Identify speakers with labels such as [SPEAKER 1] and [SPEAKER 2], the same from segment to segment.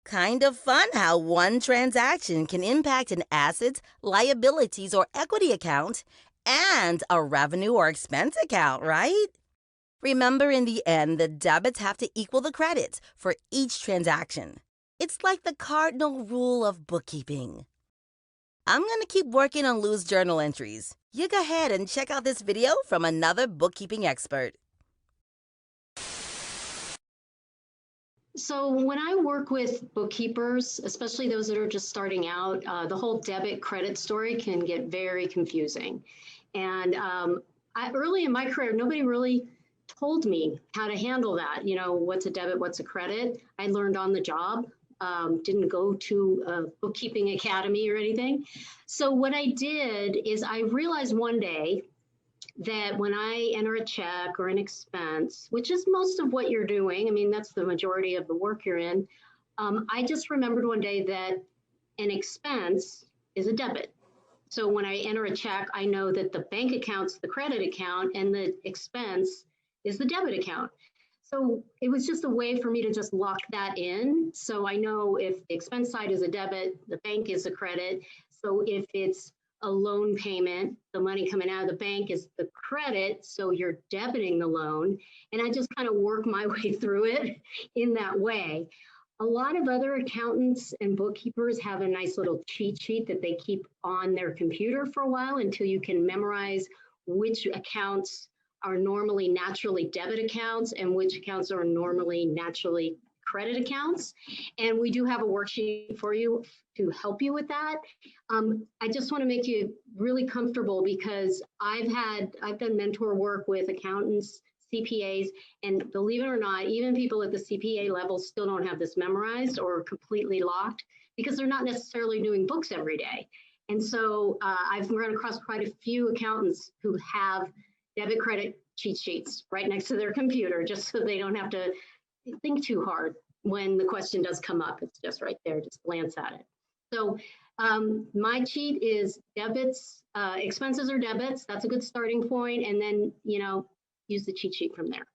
[SPEAKER 1] Kind of fun how one transaction can impact an assets, liabilities, or equity account and a revenue or expense account, right? Remember, in the end, the debits have to equal the credits for each transaction. It's like the cardinal rule of bookkeeping. I'm going to keep working on loose journal entries. You go ahead and check out this video from another bookkeeping expert.
[SPEAKER 2] So when I work with bookkeepers, especially those that are just starting out, the whole debit credit story can get very confusing. And early in my career, nobody really told me how to handle that. You know, what's a debit, what's a credit? I learned on the job, didn't go to a bookkeeping academy or anything. So what I did is I realized one day that when I enter a check or an expense, which is most of what you're doing, I mean, that's the majority of the work you're in, I just remembered one day that an expense is a debit. So when I enter a check, I know that the bank account's the credit account and the expense is the debit account. So it was just a way for me to just lock that in. So I know if the expense side is a debit, the bank is a credit. So if it's a loan payment, the money coming out of the bank is the credit, so you're debiting the loan. And I just kind of work my way through it in that way. A lot of other accountants and bookkeepers have a nice little cheat sheet that they keep on their computer for a while until you can memorize which accounts are normally naturally debit accounts and which accounts are normally naturally credit accounts. And we do have a worksheet for you to help you with that. I just want to make you really comfortable because I've done mentor work with accountants, CPAs, and believe it or not, even people at the CPA level still don't have this memorized or completely locked because they're not necessarily doing books every day. And so I've run across quite a few accountants who have debit credit cheat sheets right next to their computer just so they don't have to think too hard when the question does come up. It's just right there, just glance at it. So my cheat is debits, expenses or debits. That's a good starting point. And then, you know, use the cheat sheet from there.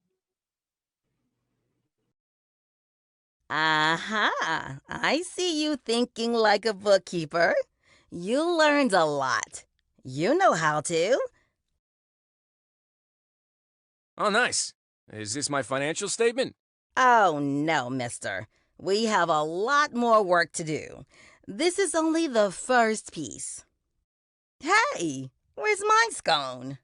[SPEAKER 1] Aha! I see you thinking like a bookkeeper. You learned a lot. You know how to.
[SPEAKER 3] Oh, nice. Is this my financial statement?
[SPEAKER 1] Oh, no, mister. We have a lot more work to do. This is only the first piece. Hey, where's my scone?